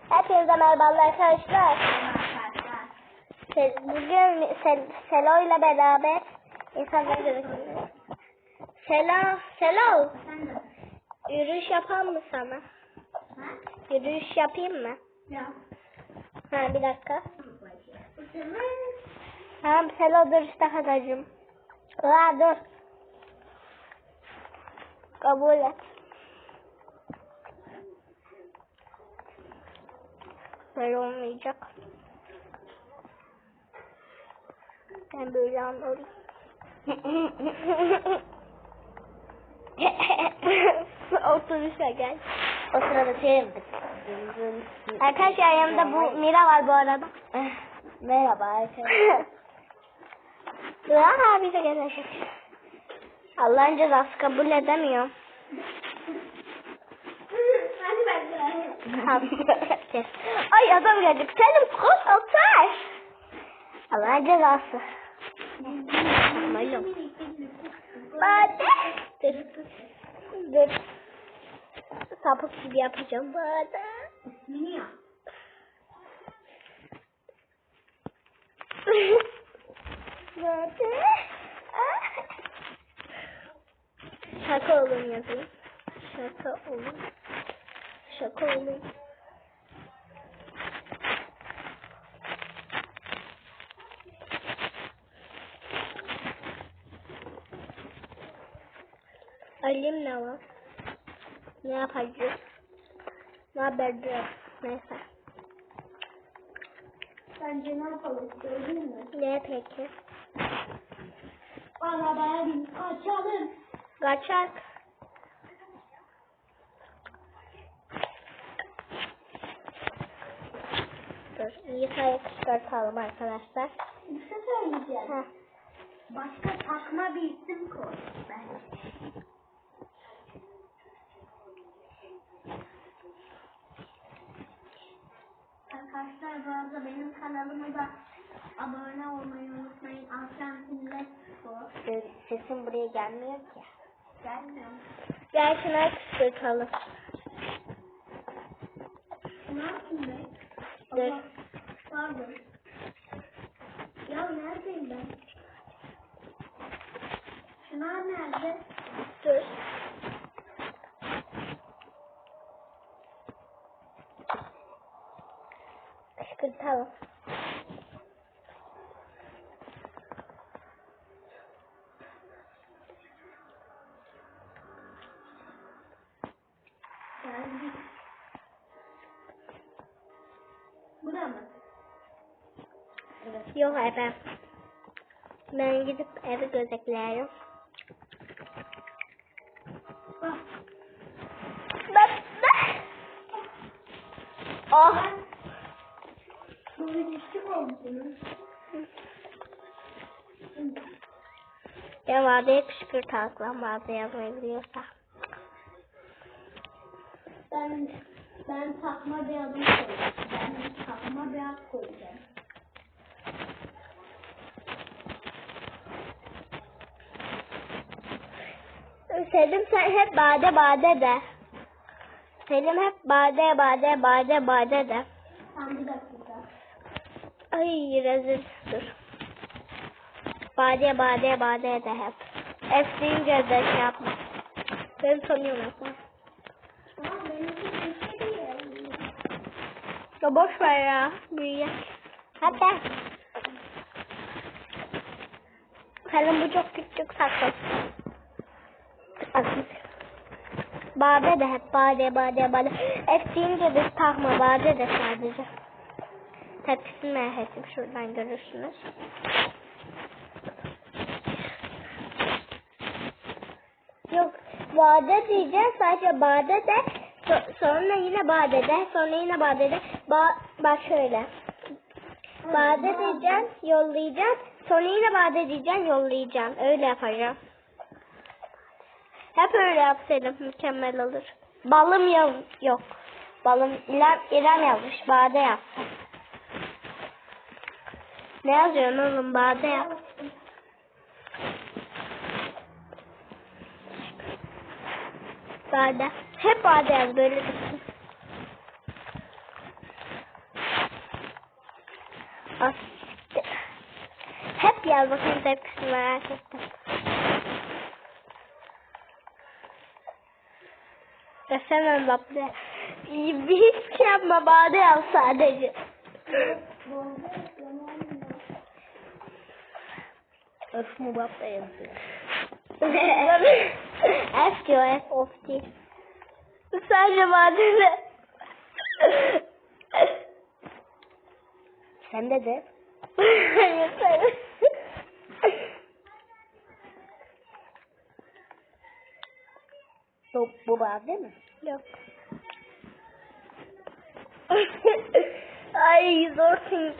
Hepinize merhabalar arkadaşlar. Bugün Selo ile beraber insanları görüyoruz. Selo. Yürüyüş yapalım mı sana? Yürüyüş yapayım mı? Ha, bir dakika. Tamam Selo, dur işte kadacığım. Dur. Kabul et. Böyle olmayacak. Ben böyle anladım. Oturuşa gel. O sırada şey Arkadaşlar yanımda bu Mira var bu arada. Merhaba arkadaşlar. Duran abi de gelecek. Allah'ın cezası kabul edemiyor. Hadi ben de. Ay adam geldi. Selim koş otur. Allah'ın cezası. Malum. Bade. Dur. Sapık gibi yapacağım bade. İsmini yap. Bade. Şaka olun yazayım. Şaka olun. Şaka olun. Alim ne var? Ne yapacağız? Ne yapacağız? Neyse. Sence ne yapalım? Gördün mü? Ne peki? Arabaya bin. Kaçalım. Kaçak. Dur. İyi sayı çıkartalım arkadaşlar. Bir şey söyleyeceğim. Heh. Başka takma bir isim koy. Arkadaşlar bu arada benim kanalıma da abone olmayı unutmayın. Arjantin'de bu. Sesim buraya gelmiyor ki. Gelmiyor. Gel şuna kışkırtalım. Ne yapayım ben? Dur. Allah, pardon. Ya neredeyim ben? Şunlar nerede? Dur. Kışkırtalım. Geldik. Burada mı? Yok efendim. Ben gidip evi gözetlerim. Bak. Oh. Bu bir küçük olmuşsunuz. Ya vadeye kışkırtalım. Vade yazmayı biliyorsa. Ben takma bir adım koyacağım. Ben takma bir ad koyacağım. Selim sen hep bade de. Selim hep bade de. Tam bir dakika. Ay rezil. Dur. Bade de hep. F deyince de şey yapma. Ben tanıyorum hep. Benimki bir şey değil. Ya boş ver ya. Büyüyek. Hatta. Selim bu çok küçük saklı. Bade de hep bade. F deyince de takma bade de sadece. Tepkisini merak ettim. Şuradan görürsünüz. Yok. Bade diyeceğiz. Sadece bade de. Sonra yine bade de. Sonra yine bade de. Bak şöyle. Bade diyeceğim. Yollayacağım. Sonra yine bade diyeceğim. Yollayacağım. Öyle yapacağım. Hep öyle yapsaydım mükemmel olur. Balım yok. Balım İrem yazmış. Bade yap. Ne yazıyorsun oğlum? Bade yap. Bade. Hep bade yaz böyle. As. Hep yaz bakayım tepkisini merak ettim. Desene Bade. Hiç şey yapma Bade yaz sadece. Öf mu Bade yazıyor. F diyor F of değil. Sadece Bade'de. Sen de. Yeter. Bu Bade mi? Yok. Ay zorsun.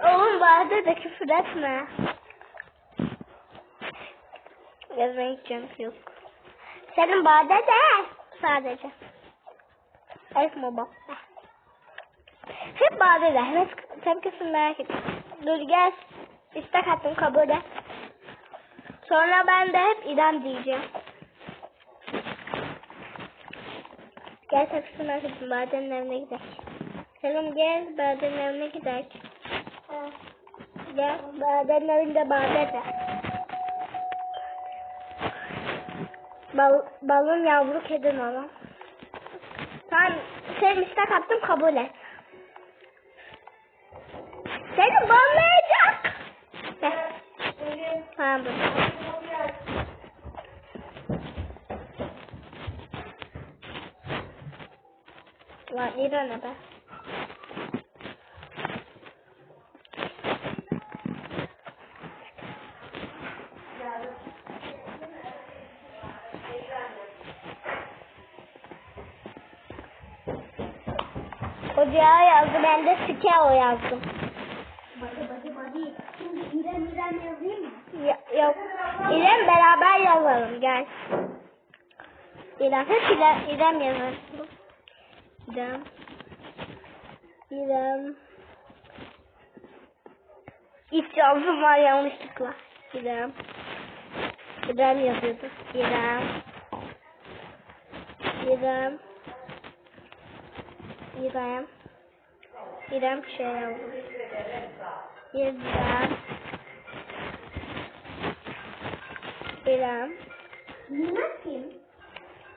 Oğlum Bade de küfür etme. Yazmaya gideceğim yok. Senin Bade de sadece. Esma bak. Hep Bade de. Evet tepkisini merak ettim. Dur gel. İstek attım kabul et. Sonra ben de hep İrem diyeceğim. Gel tepkisini merak ettim. Bade'nin evine gidelim. Selim gel. Bade'nin evine gidelim. Gel. Bade'nin evinde Bade de. Balın yavru kedin olan. Tamam. Senin istek attım kabul et. Seni banlayacak. Tamam. Lan İran ne be? Ocağa yazdı, ben de Sikeo yazdım. Badi. Şimdi İrem yazayım mı? Yok. İrem beraber yazalım, gel. İrem, hep İrem yazalım. İrem. İlk yazım var yanlışlıkla. İrem yazıyordu. İrem şey yazdı. İrem. Yuna kim?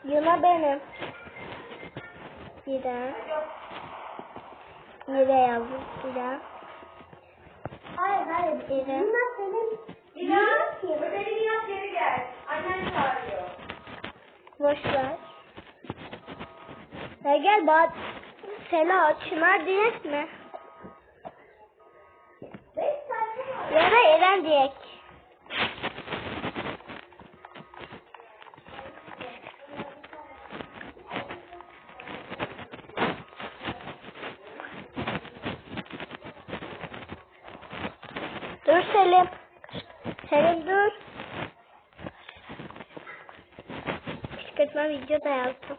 Yuna benim. İrem yazdım. Hayır. İrem. Yuna senin. İrem, ödevini yap geri gel. Annen çağırıyor. Boş ver. Ya gel Sela, Çınar diyek mi? 5 sayfa var. Ya da İrem diyek. Dur Selim. Selim dur. Kışkırtma video da yazdım.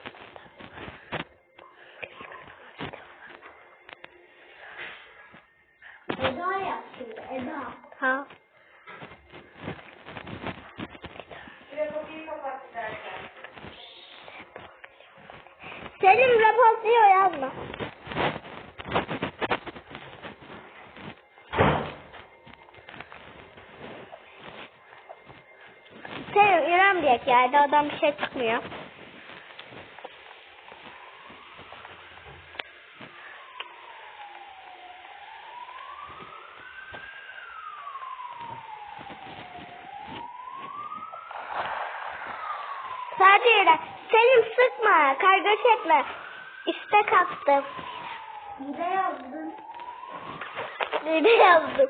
Eda yap şimdi. Eda. Ha. Şuraya kapıyı kapat dersen. Selim rapor diyor yazma. Selim İrem diyek ya. Adam bir şey çıkmıyor. Sadece İrem. Selim sıkma. Kargaş etme. İstek attım. Bir de yazdın. Ne yazdım?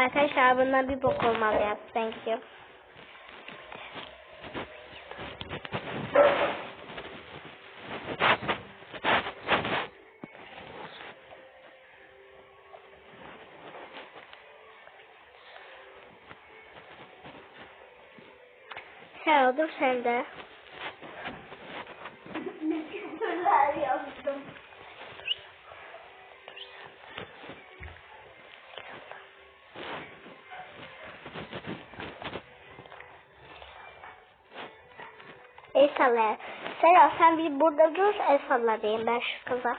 Arkadaşlar bundan bir bok olmaz ya. Thank you. Sen odur sen de. Ne küfürler yazdım. El salla. Sera sen bir burada dur, el salla diyeyim ben şu kıza.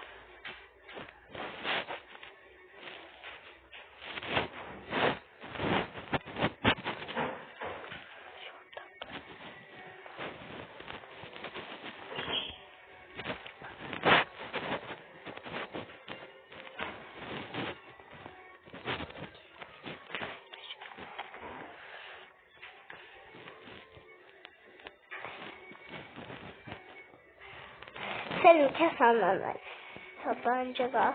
Selim kes anlamı. Tabanca da.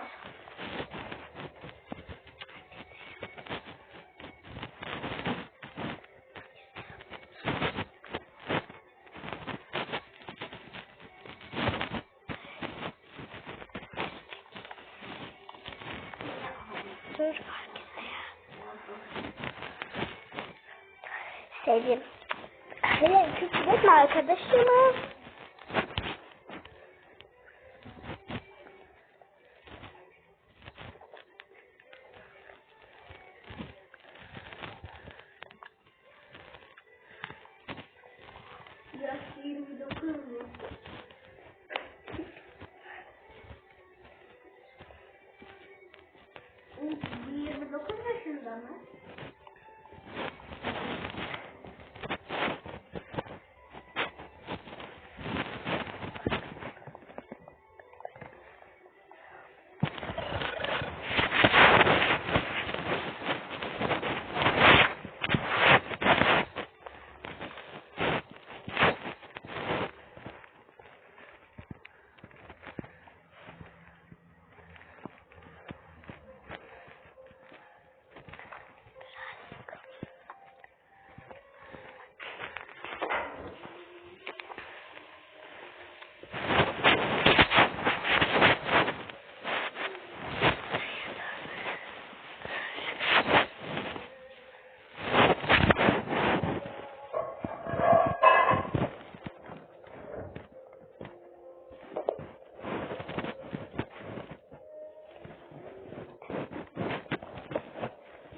Dur. Selim. Selim küfür etme arkadaşıma. Yaş 29 mu? Bu 29 yaşında mı?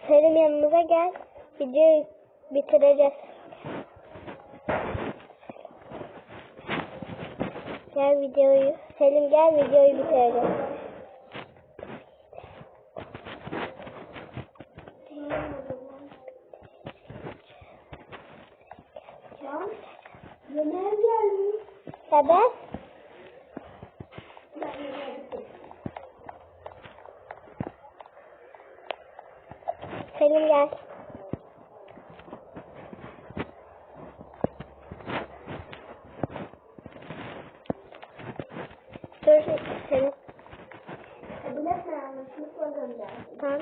Selim yanımıza gel. Videoyu bitireceğiz. Gel videoyu. Selim gel videoyu bitireceğiz. Yemeğe gelmiş. Sebep? Ben yemeğe gittim. Selim gel. Dur Selim. Kabul etme yanlışlıkla gönderdim. Tamam.